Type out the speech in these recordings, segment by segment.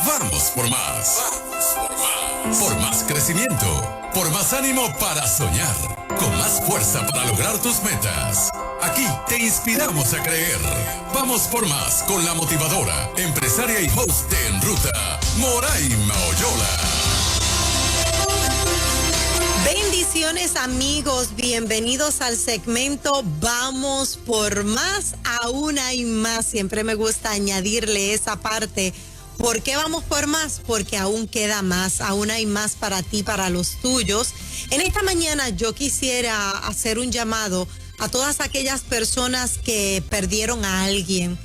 Vamos por más. Por más crecimiento. Por más ánimo para soñar. Con más fuerza para lograr tus metas. Aquí te inspiramos a creer. Vamos por más con la motivadora, empresaria y host de En Ruta, Moraima Oyola. Bendiciones amigos, bienvenidos al segmento Vamos por Más, aún hay más. Siempre me gusta añadirle esa parte. ¿Por qué vamos por más? Porque aún queda más, aún hay más para ti, para los tuyos. En esta mañana yo quisiera hacer un llamado a todas aquellas personas que perdieron a alguien,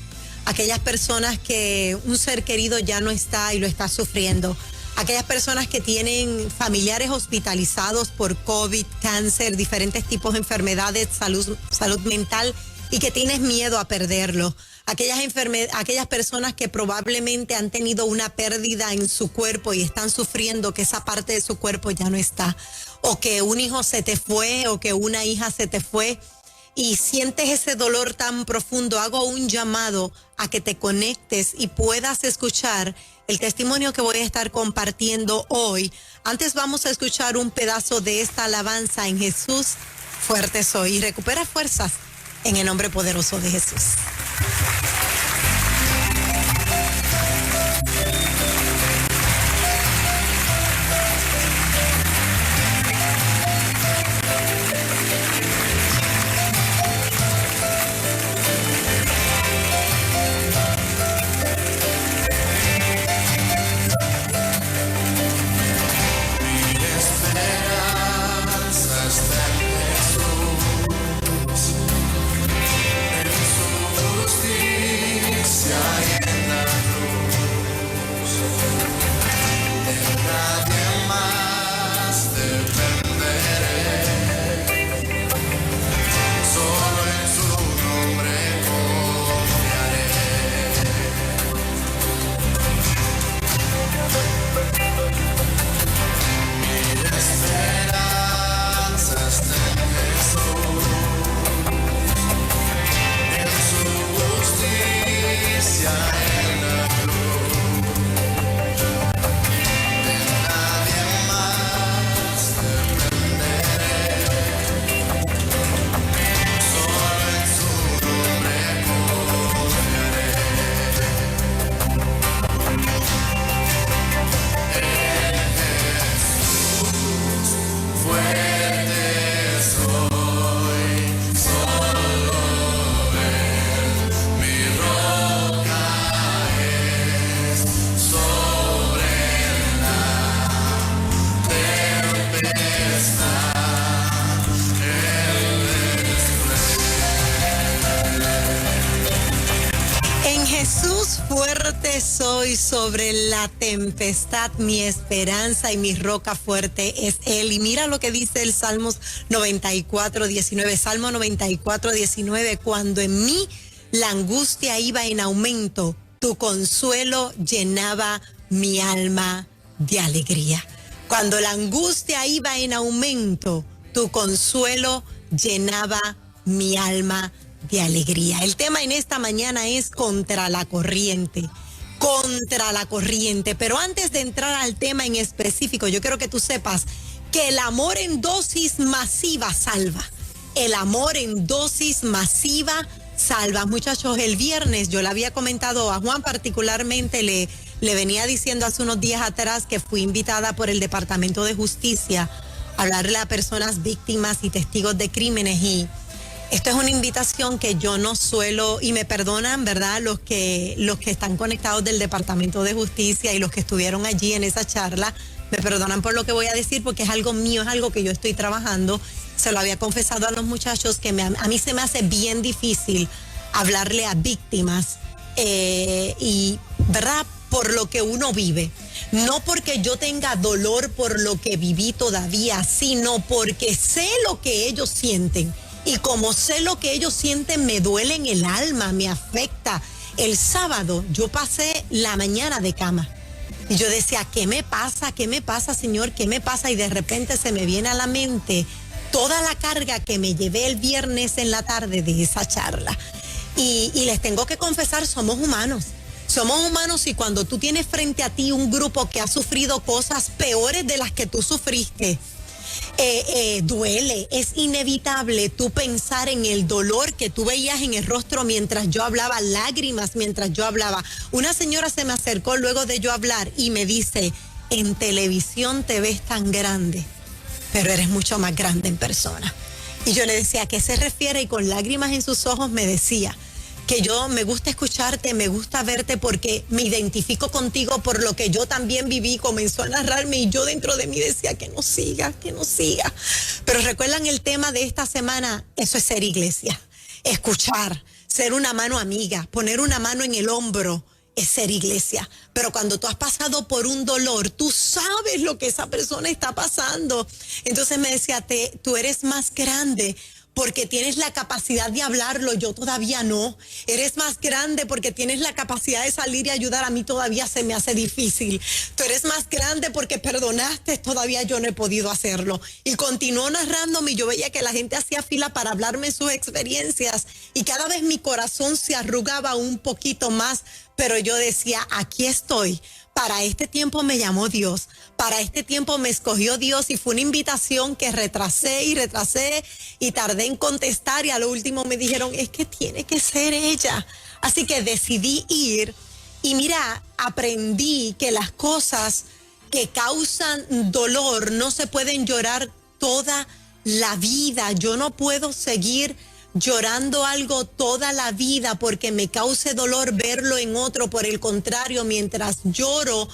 aquellas personas que un ser querido ya no está y lo está sufriendo, aquellas personas que tienen familiares hospitalizados por COVID, cáncer, diferentes tipos de enfermedades, salud mental y que tienes miedo a perderlo. Aquellas personas que probablemente han tenido una pérdida en su cuerpo y están sufriendo que esa parte de su cuerpo ya no está, o que un hijo se te fue, o que una hija se te fue, y sientes ese dolor tan profundo. Hago un llamado a que te conectes y puedas escuchar el testimonio que voy a estar compartiendo hoy. Antes vamos a escuchar un pedazo de esta alabanza en Jesús, fuerte soy, y recupera fuerzas en el nombre poderoso de Jesús. Soy sobre la tempestad, mi esperanza y mi roca fuerte es Él. Y mira lo que dice el Salmos 94:19, Salmo 94:19, cuando en mí la angustia iba en aumento, tu consuelo llenaba mi alma de alegría. Cuando la angustia iba en aumento, tu consuelo llenaba mi alma de alegría. El tema en esta mañana es contra la corriente. Contra la corriente. Pero antes de entrar al tema en específico, yo quiero que tú sepas que el amor en dosis masiva salva. El amor en dosis masiva salva. Muchachos, el viernes yo le había comentado a Juan, particularmente le venía diciendo hace unos días atrás que fui invitada por el Departamento de Justicia a hablarle a personas víctimas y testigos de crímenes, y esto es una invitación que yo no suelo, y me perdonan, ¿verdad?, los que están conectados del Departamento de Justicia y los que estuvieron allí en esa charla, me perdonan por lo que voy a decir porque es algo mío, es algo que yo estoy trabajando. Se lo había confesado a los muchachos que a mí se me hace bien difícil hablarle a víctimas y, ¿verdad?, por lo que uno vive. No porque yo tenga dolor por lo que viví todavía, sino porque sé lo que ellos sienten. Y como sé lo que ellos sienten, me duele en el alma, me afecta. El sábado yo pasé la mañana de cama y yo decía, ¿qué me pasa? ¿Qué me pasa, Señor? ¿Qué me pasa? Y de repente se me viene a la mente toda la carga que me llevé el viernes en la tarde de esa charla. Y les tengo que confesar, somos humanos. Somos humanos y cuando tú tienes frente a ti un grupo que ha sufrido cosas peores de las que tú sufriste, duele, es inevitable tú pensar en el dolor que tú veías en el rostro mientras yo hablaba, lágrimas mientras yo hablaba. Una señora se me acercó luego de yo hablar y me dice, en televisión te ves tan grande, pero eres mucho más grande en persona. Y yo le decía, ¿a qué se refiere? Y con lágrimas en sus ojos me decía que yo me gusta escucharte, me gusta verte porque me identifico contigo por lo que yo también viví. Comenzó a narrarme y yo dentro de mí decía que no siga, que no siga. Pero recuerdan el tema de esta semana, eso es ser iglesia, escuchar, ser una mano amiga, poner una mano en el hombro, es ser iglesia. Pero cuando tú has pasado por un dolor, tú sabes lo que esa persona está pasando. Entonces me decía, tú eres más grande porque tienes la capacidad de hablarlo, yo todavía no. Eres más grande porque tienes la capacidad de salir y ayudar, a mí todavía se me hace difícil. Tú eres más grande porque perdonaste, todavía yo no he podido hacerlo. Y continuó narrándome y yo veía que la gente hacía fila para hablarme sus experiencias y cada vez mi corazón se arrugaba un poquito más, pero yo decía, aquí estoy. Para este tiempo me llamó Dios, para este tiempo me escogió Dios y fue una invitación que retrasé y tardé en contestar y a lo último me dijeron, es que tiene que ser ella. Así que decidí ir y mira, aprendí que las cosas que causan dolor no se pueden llorar toda la vida. Yo no puedo seguir llorando algo toda la vida porque me cause dolor verlo en otro. Por el contrario, mientras lloro,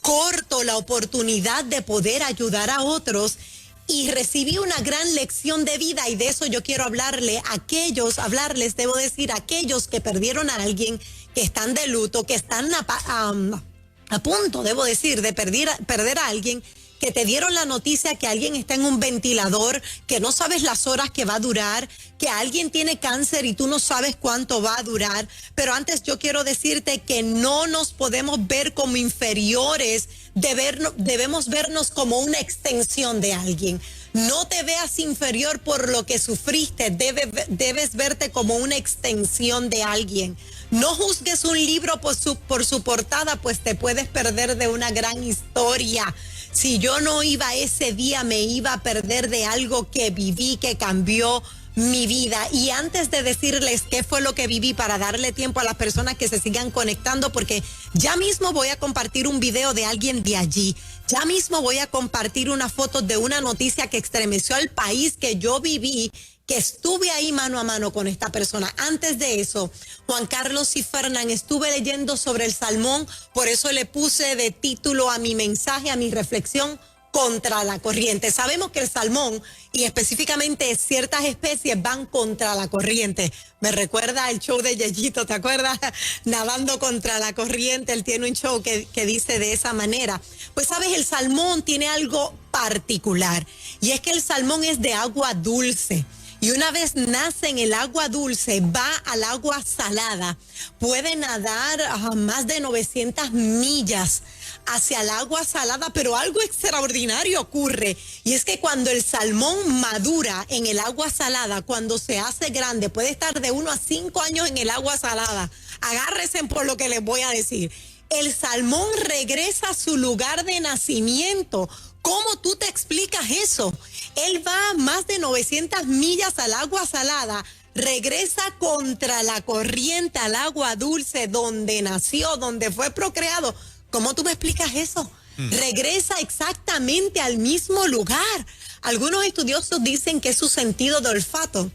corto la oportunidad de poder ayudar a otros y recibí una gran lección de vida y de eso yo quiero hablarles, debo decir, aquellos que perdieron a alguien, que están de luto, que están a punto, debo decir, de perder a alguien, que te dieron la noticia que alguien está en un ventilador, que no sabes las horas que va a durar, que alguien tiene cáncer y tú no sabes cuánto va a durar. Pero antes yo quiero decirte que no nos podemos ver como inferiores, debemos vernos como una extensión de alguien. No te veas inferior por lo que sufriste, debes verte como una extensión de alguien. No juzgues un libro por su portada, pues te puedes perder de una gran historia. Si yo no iba ese día, me iba a perder de algo que viví, que cambió mi vida. Y antes de decirles qué fue lo que viví, para darle tiempo a las personas que se sigan conectando, porque ya mismo voy a compartir un video de alguien de allí. Ya mismo voy a compartir una foto de una noticia que estremeció al país que yo viví, que estuve ahí mano a mano con esta persona. Antes de eso, Juan Carlos y Fernán, estuve leyendo sobre el salmón, por eso le puse de título a mi mensaje, a mi reflexión, contra la corriente. Sabemos que el salmón y específicamente ciertas especies van contra la corriente. Me recuerda el show de Yeyito, ¿te acuerdas? Nadando contra la corriente, él tiene un show que dice de esa manera. Pues sabes, el salmón tiene algo particular y es que el salmón es de agua dulce. Y una vez nace en el agua dulce, va al agua salada, puede nadar a más de 900 millas hacia el agua salada, pero algo extraordinario ocurre. Y es que cuando el salmón madura en el agua salada, cuando se hace grande, puede estar de 1 a 5 años en el agua salada. Agárrense por lo que les voy a decir. El salmón regresa a su lugar de nacimiento. ¿Cómo tú te explicas eso? Él va a más de 900 millas al agua salada, regresa contra la corriente al agua dulce donde nació, donde fue procreado. ¿Cómo tú me explicas eso? Regresa exactamente al mismo lugar. Algunos estudiosos dicen que es su sentido de olfato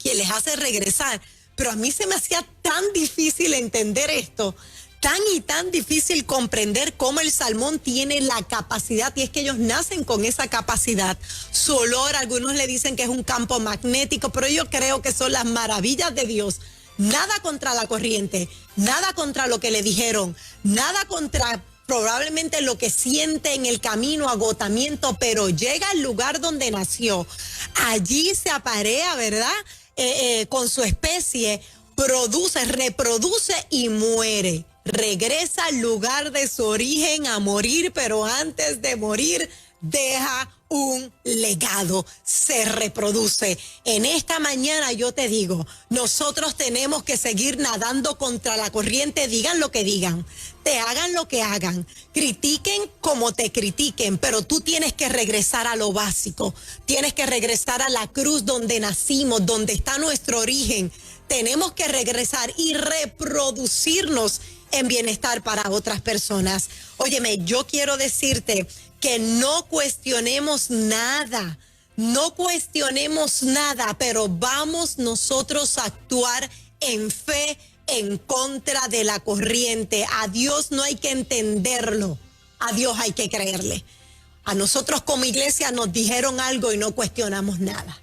quien les hace regresar, pero a mí se me hacía tan difícil entender esto, tan difícil comprender cómo el salmón tiene la capacidad, y es que ellos nacen con esa capacidad. Su olor, algunos le dicen que es un campo magnético, pero yo creo que son las maravillas de Dios. Nada contra la corriente, nada contra lo que le dijeron, nada contra probablemente lo que siente en el camino, agotamiento, pero llega al lugar donde nació. Allí se aparea, ¿verdad? Con su especie, reproduce y muere. Regresa al lugar de su origen a morir, pero antes de morir deja un legado, se reproduce. En esta mañana yo te digo, nosotros tenemos que seguir nadando contra la corriente, digan lo que digan, te hagan lo que hagan, critiquen como te critiquen, pero tú tienes que regresar a lo básico, tienes que regresar a la cruz donde nacimos, donde está nuestro origen. Tenemos que regresar y reproducirnos en bienestar para otras personas. Óyeme, yo quiero decirte que no cuestionemos nada, pero vamos nosotros a actuar en fe en contra de la corriente. A Dios no hay que entenderlo, a Dios hay que creerle. A nosotros como iglesia nos dijeron algo y no cuestionamos nada.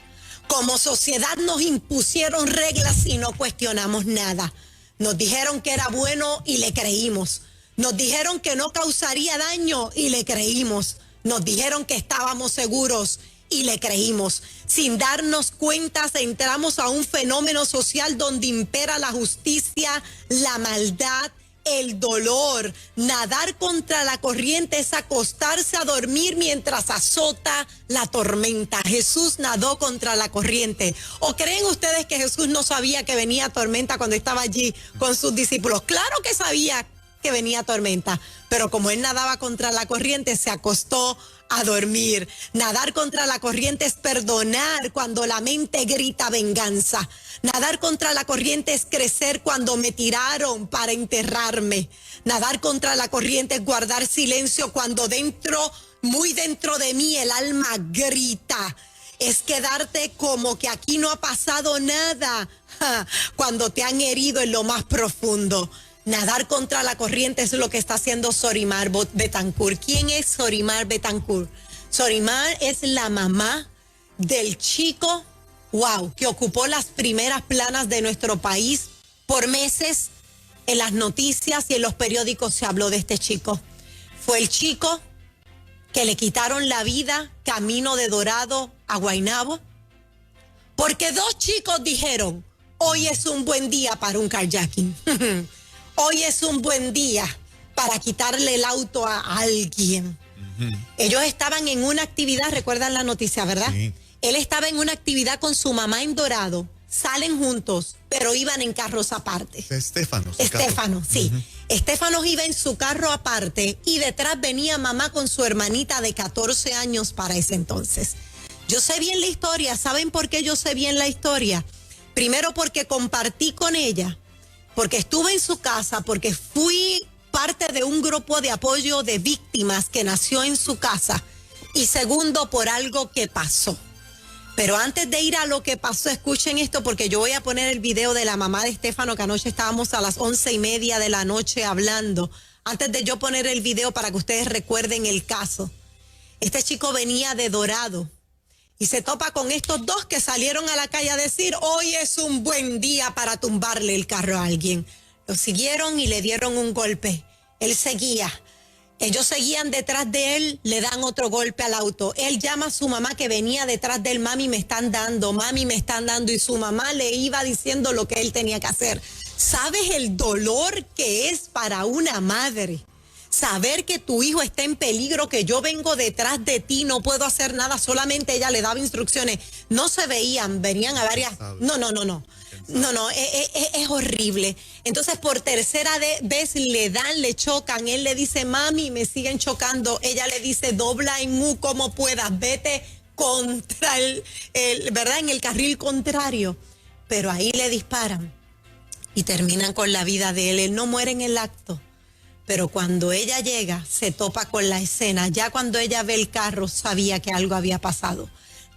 Como sociedad nos impusieron reglas y no cuestionamos nada. Nos dijeron que era bueno y le creímos. Nos dijeron que no causaría daño y le creímos. Nos dijeron que estábamos seguros y le creímos. Sin darnos cuenta, entramos a un fenómeno social donde impera la justicia, la maldad, el dolor. Nadar contra la corriente es acostarse a dormir mientras azota la tormenta. Jesús nadó contra la corriente. ¿O creen ustedes que Jesús no sabía que venía tormenta cuando estaba allí con sus discípulos? Claro que sabía que venía tormenta, pero como él nadaba contra la corriente, se acostó a dormir. Nadar contra la corriente es perdonar cuando la mente grita venganza. Nadar contra la corriente es crecer cuando me tiraron para enterrarme. Nadar contra la corriente es guardar silencio cuando muy dentro de mí el alma grita. Es quedarte como que aquí no ha pasado nada cuando te han herido en lo más profundo. Nadar contra la corriente es lo que está haciendo Sorimar Betancourt. ¿Quién es Sorimar Betancourt? Sorimar es la mamá del chico, que ocupó las primeras planas de nuestro país. Por meses en las noticias y en los periódicos se habló de este chico. Fue el chico que le quitaron la vida camino de Dorado a Guaynabo, porque dos chicos dijeron, hoy es un buen día para un carjacking. Hoy es un buen día para quitarle el auto a alguien. Ellos estaban en una actividad, recuerdan la noticia, ¿verdad? Sí. Él estaba en una actividad con su mamá en Dorado, salen juntos, pero iban en carros aparte. Estéfano, sí. Estéfano iba en su carro aparte y detrás venía mamá con su hermanita de 14 años para ese entonces. Yo sé bien la historia. ¿Saben por qué yo sé bien la historia? Primero porque compartí con ella, porque estuve en su casa, porque fui parte de un grupo de apoyo de víctimas que nació en su casa. Y segundo, por algo que pasó. Pero antes de ir a lo que pasó, escuchen esto, porque yo voy a poner el video de la mamá de Estéfano, que anoche estábamos a las 11:30 de la noche hablando. Antes de yo poner el video para que ustedes recuerden el caso. Este chico venía de Dorado y se topa con estos dos que salieron a la calle a decir, hoy es un buen día para tumbarle el carro a alguien. Lo siguieron y le dieron un golpe. Él seguía. Ellos seguían detrás de él, le dan otro golpe al auto. Él llama a su mamá que venía detrás de él, mami me están dando, y su mamá le iba diciendo lo que él tenía que hacer. ¿Sabes el dolor que es para una madre? Saber que tu hijo está en peligro, que yo vengo detrás de ti, no puedo hacer nada, solamente ella le daba instrucciones. No se veían, venían a varias... No, es horrible. Entonces, por tercera vez le chocan. Él le dice, mami, me siguen chocando. Ella le dice, dobla en U como puedas, vete contra ¿verdad? En el carril contrario. Pero ahí le disparan y terminan con la vida de él. Él no muere en el acto. Pero cuando ella llega, se topa con la escena. Ya cuando ella ve el carro, sabía que algo había pasado.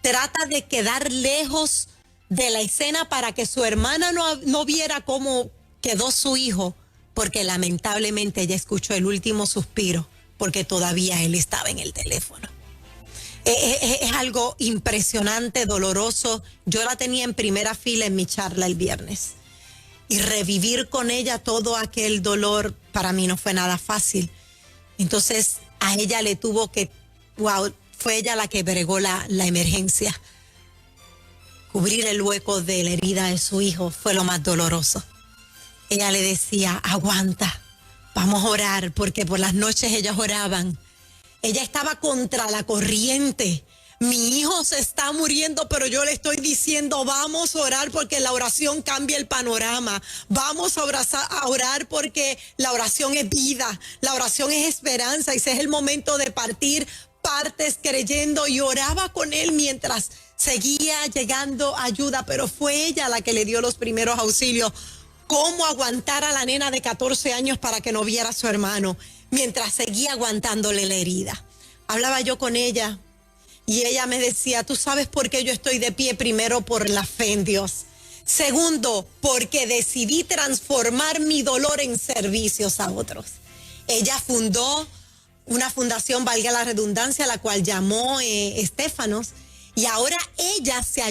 Trata de quedar lejos de la escena para que su hermana no viera cómo quedó su hijo, porque lamentablemente ella escuchó el último suspiro, porque todavía él estaba en el teléfono. Es algo impresionante, doloroso. Yo la tenía en primera fila en mi charla el viernes. Y revivir con ella todo aquel dolor para mí no fue nada fácil. Entonces a ella le tuvo que, fue ella la que bregó la emergencia. Cubrir el hueco de la herida de su hijo fue lo más doloroso. Ella le decía, aguanta, vamos a orar, porque por las noches ellas oraban. Ella estaba contra la corriente, mi hijo se está muriendo, pero yo le estoy diciendo, vamos a orar porque la oración cambia el panorama. Vamos a orar porque la oración es vida, la oración es esperanza. Ese es el momento de partes creyendo, y oraba con él mientras seguía llegando ayuda, pero fue ella la que le dio los primeros auxilios. Cómo aguantar a la nena de 14 años para que no viera a su hermano mientras seguía aguantándole la herida. Hablaba yo con ella y ella me decía, tú sabes por qué yo estoy de pie. Primero, por la fe en Dios. Segundo, porque decidí transformar mi dolor en servicios a otros. Ella fundó una fundación, valga la redundancia, la cual llamó Estéfanos, y ahora ella se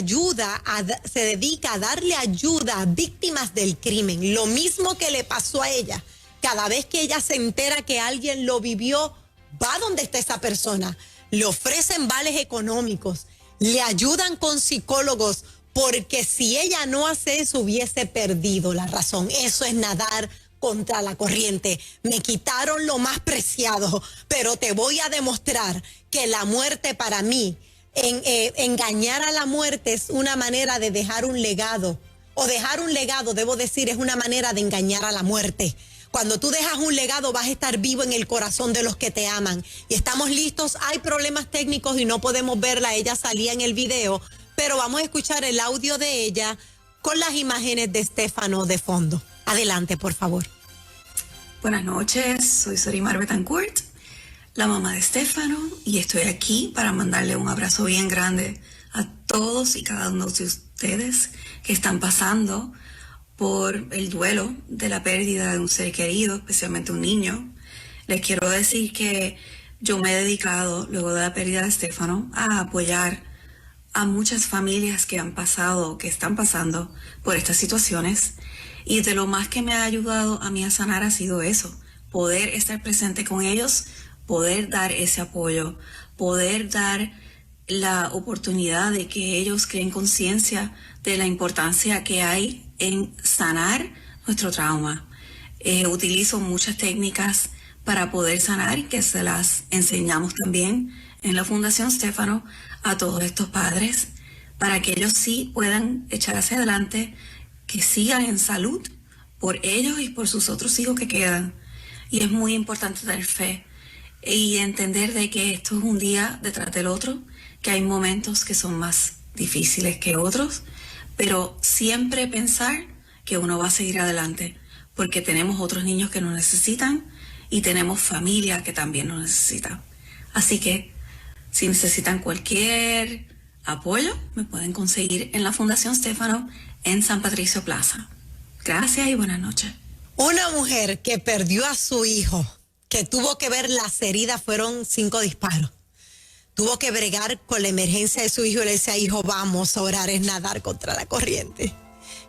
dedica a darle ayuda a víctimas del crimen. Lo mismo que le pasó a ella. Cada vez que ella se entera que alguien lo vivió, va donde está esa persona, le ofrecen vales económicos, le ayudan con psicólogos, porque si ella no hace eso, hubiese perdido la razón. Eso es nadar contra la corriente. Me quitaron lo más preciado, pero te voy a demostrar que la muerte para mí, engañar a la muerte es una manera de dejar un legado, o dejar un legado, debo decir, es una manera de engañar a la muerte. Cuando tú dejas un legado, vas a estar vivo en el corazón de los que te aman. Y estamos listos. Hay problemas técnicos y no podemos verla. Ella salía en el video, pero vamos a escuchar el audio de ella con las imágenes de Estéfano de fondo. Adelante, por favor. Buenas noches, soy Sorimar Betancourt, la mamá de Estéfano, y estoy aquí para mandarle un abrazo bien grande a todos y cada uno de ustedes que están pasando por el duelo de la pérdida de un ser querido, especialmente un niño. Les quiero decir que yo me he dedicado, luego de la pérdida de Estéfano, a apoyar a muchas familias que han pasado, que están pasando por estas situaciones. Y de lo más que me ha ayudado a mí a sanar ha sido eso, poder estar presente con ellos, poder dar ese apoyo, poder dar la oportunidad de que ellos creen conciencia de la importancia que hay en sanar nuestro trauma. Utilizo muchas técnicas para poder sanar y que se las enseñamos también en la Fundación Estéfano a todos estos padres, para que ellos sí puedan echar hacia adelante, que sigan en salud por ellos y por sus otros hijos que quedan. Y es muy importante tener fe y entender de que esto es un día detrás del otro, que hay momentos que son más difíciles que otros, pero siempre pensar que uno va a seguir adelante, porque tenemos otros niños que nos necesitan y tenemos familia que también nos necesita. Así que si necesitan cualquier apoyo, me pueden conseguir en la Fundación Estéfano en San Patricio Plaza. Gracias y buenas noches. Una mujer que perdió a su hijo, que tuvo que ver las heridas, fueron 5 disparos. Tuvo que bregar con la emergencia de su hijo y le decía, hijo, vamos a orar, es nadar contra la corriente.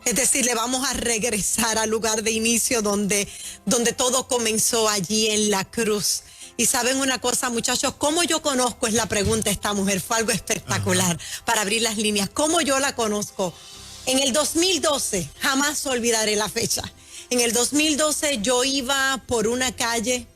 Es decir, le vamos a regresar al lugar de inicio donde todo comenzó, allí en la cruz. Y saben una cosa, muchachos, ¿cómo yo conozco? Es la pregunta. Esta mujer fue algo espectacular para abrir las líneas. ¿Cómo yo la conozco? En el 2012, jamás olvidaré la fecha. En el 2012 yo iba por una calle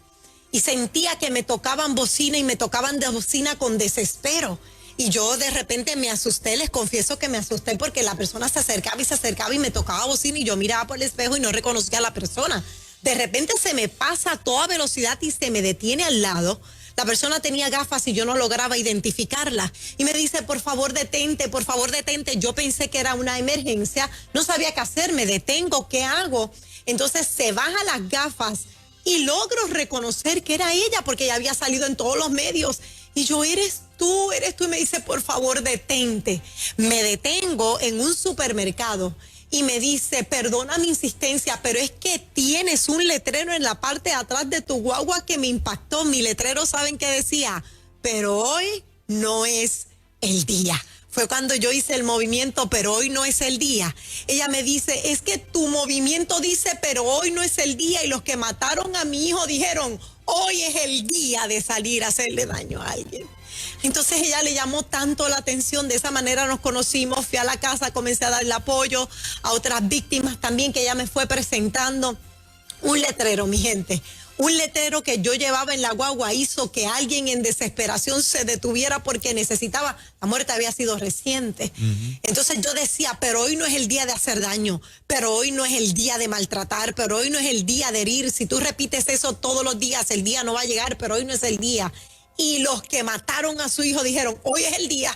y sentía que me tocaban bocina, y me tocaban de bocina con desespero. Y yo de repente me asusté, les confieso que me asusté, porque la persona se acercaba y me tocaba bocina, y yo miraba por el espejo y no reconocía a la persona. De repente se me pasa a toda velocidad y se me detiene al lado. La persona tenía gafas y yo no lograba identificarla. Y me dice, por favor detente, por favor detente. Yo pensé que era una emergencia, no sabía qué hacer, me detengo, ¿qué hago? Entonces se baja las gafas y logro reconocer que era ella, porque ella había salido en todos los medios. Y yo, eres tú, y me dice, por favor detente. Me detengo en un supermercado. Y me dice, perdona mi insistencia, pero es que tienes un letrero en la parte de atrás de tu guagua que me impactó. Mi letrero, ¿saben qué decía? Pero hoy no es el día. Fue cuando yo hice el movimiento, pero hoy no es el día. Ella me dice, es que tu movimiento dice, pero hoy no es el día. Y los que mataron a mi hijo dijeron, hoy es el día de salir a hacerle daño a alguien. Entonces ella le llamó tanto la atención, de esa manera nos conocimos, fui a la casa, comencé a darle apoyo a otras víctimas también que ella me fue presentando. Un letrero, mi gente, Un letrero que yo llevaba en la guagua hizo que alguien en desesperación se detuviera porque necesitaba, la muerte había sido reciente. Entonces yo decía, pero hoy no es el día de hacer daño, pero hoy no es el día de maltratar, pero hoy no es el día de herir. Si tú repites eso todos los días, el día no va a llegar, pero hoy no es el día. Y los que mataron a su hijo dijeron, hoy es el día.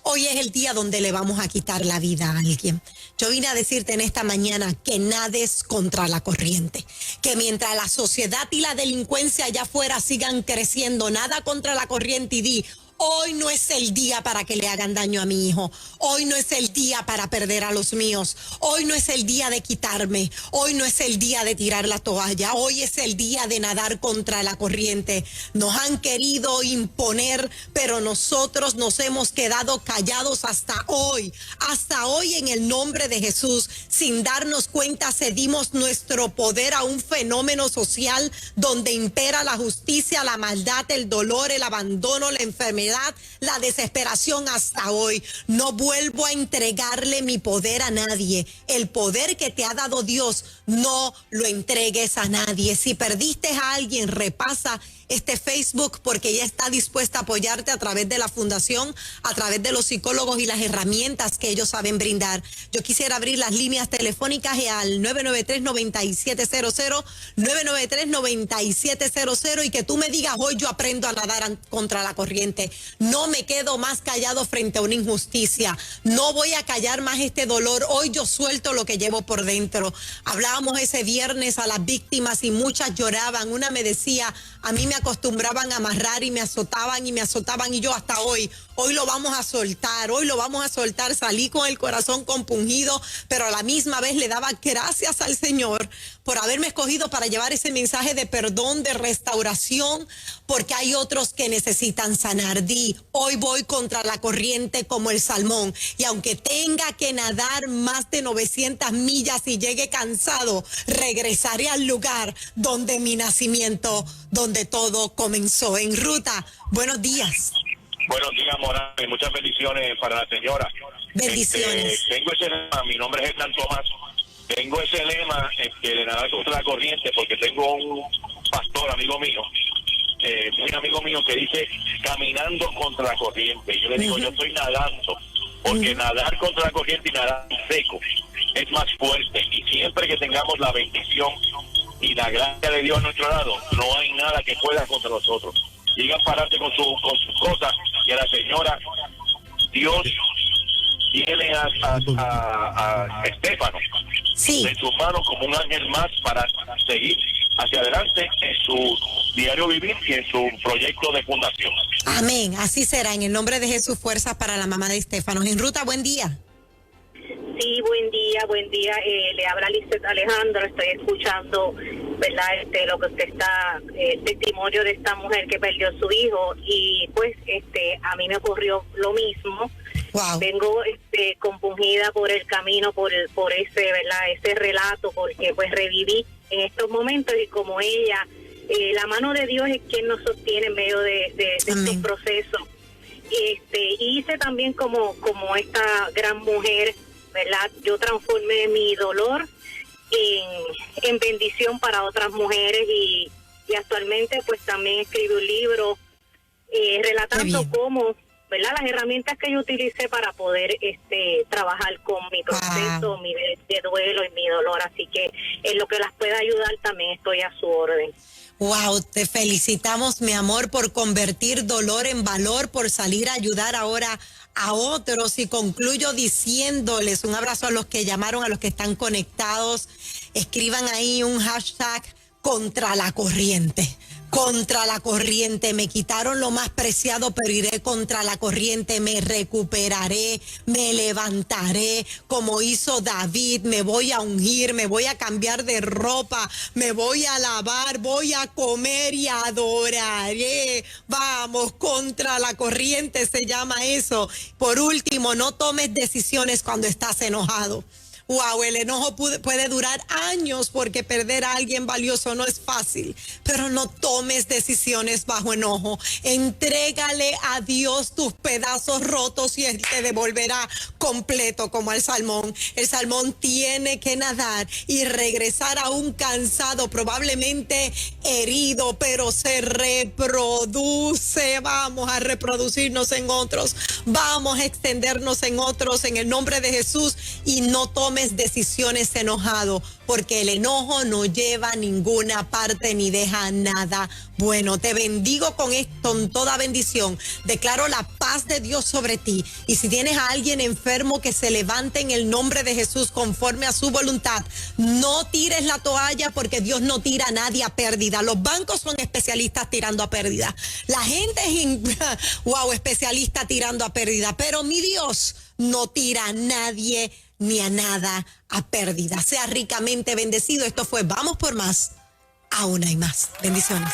Hoy es el día donde le vamos a quitar la vida a alguien. Yo vine a decirte en esta mañana que nades contra la corriente, que mientras la sociedad y la delincuencia allá afuera sigan creciendo, nada contra la corriente y di, hoy no es el día para que le hagan daño a mi hijo. Hoy no es el día para perder a los míos. Hoy no es el día de quitarme. Hoy no es el día de tirar la toalla. Hoy es el día de nadar contra la corriente. Nos han querido imponer, pero nosotros nos hemos quedado callados hasta hoy. Hasta hoy, en el nombre de Jesús, sin darnos cuenta, cedimos nuestro poder a un fenómeno social donde impera la justicia, la maldad, el dolor, el abandono, la enfermedad, la desesperación hasta hoy. No vuelvo a entregarle mi poder a nadie. El poder que te ha dado Dios, no lo entregues a nadie. Si perdiste a alguien, repasa este Facebook porque ella está dispuesta a apoyarte a través de la fundación, a través de los psicólogos y las herramientas que ellos saben brindar. Yo quisiera abrir las líneas telefónicas al 993-9700, 993-9700 y que tú me digas, hoy yo aprendo a nadar contra la corriente. No me quedo más callado frente a una injusticia. No voy a callar más este dolor. Hoy yo suelto lo que llevo por dentro. Hablábamos ese viernes a las víctimas y muchas lloraban. Una me decía, a mí me acostumbraban a amarrar y me azotaban y yo hasta hoy lo vamos a soltar, hoy lo vamos a soltar. Salí con el corazón compungido, pero a la misma vez le daba gracias al Señor por haberme escogido para llevar ese mensaje de perdón, de restauración, porque hay otros que necesitan sanar. Di, hoy voy contra la corriente como el salmón, y aunque tenga que nadar más de 900 millas y llegue cansado, regresaré al lugar donde mi nacimiento, donde todo comenzó. En ruta, buenos días. Buenos días, Morales. Muchas bendiciones para la señora. Bendiciones. Tengo ese lema, mi nombre es Hernán Tomás. Tengo ese lema de nadar contra la corriente porque tengo un pastor, amigo mío, un amigo mío que dice caminando contra la corriente. Yo le digo, yo estoy nadando, porque nadar contra la corriente y nadar en seco es más fuerte. Y siempre que tengamos la bendición y la gracia de Dios a nuestro lado, no hay nada que pueda contra nosotros. Llega a pararse con sus cosas y a la señora, Dios tiene a Estefano en sus manos como un ángel más para seguir hacia adelante en su diario vivir y en su proyecto de fundación. Amén, así será, en el nombre de Jesús. Fuerzas para la mamá de Estefano. En ruta, buen día. Sí, buen día. Le habla Lizeth Alejandro. Estoy escuchando, ¿verdad? Lo que usted está, el testimonio de esta mujer que perdió a su hijo, y pues a mí me ocurrió lo mismo. Wow. Vengo compungida por el camino, por ese, ¿verdad? Ese relato, porque pues reviví en estos momentos, y como ella, la mano de Dios es quien nos sostiene en medio de estos procesos. Y hice también como esta gran mujer, ¿verdad? Yo transformé mi dolor en bendición para otras mujeres, y actualmente pues también escribí un libro relatando cómo, ¿verdad? Las herramientas que yo utilicé para poder trabajar con mi proceso, mi de duelo y mi dolor. Así que en lo que las pueda ayudar también estoy a su orden. Wow, te felicitamos, mi amor, por convertir dolor en valor, por salir a ayudar ahora a otros. Y concluyo diciéndoles un abrazo a los que llamaron, a los que están conectados. Escriban ahí un hashtag contra la corriente. Contra la corriente, me quitaron lo más preciado, pero iré contra la corriente, me recuperaré, me levantaré, como hizo David, me voy a ungir, me voy a cambiar de ropa, me voy a lavar, voy a comer y adoraré. Vamos, contra la corriente se llama eso. Por último, no tomes decisiones cuando estás enojado. Wow, el enojo puede durar años porque perder a alguien valioso no es fácil, pero no tomes decisiones bajo enojo. Entrégale a Dios tus pedazos rotos y Él te devolverá completo como al salmón. El salmón tiene que nadar y regresar aún cansado, probablemente herido, pero se reproduce. Vamos a reproducirnos en otros, vamos a extendernos en otros en el nombre de Jesús, y no tomes decisiones enojado, porque el enojo no lleva a ninguna parte ni deja nada bueno. Te bendigo con toda bendición. Declaro la paz de Dios sobre ti. Y si tienes a alguien enfermo, que se levante en el nombre de Jesús conforme a su voluntad. No tires la toalla, porque Dios no tira a nadie a pérdida. Los bancos son especialistas tirando a pérdida. La gente es especialista tirando a pérdida. Pero mi Dios no tira a nadie ni a nada a pérdida. Sea ricamente bendecido. Esto fue Vamos por Más. Aún hay más. Bendiciones.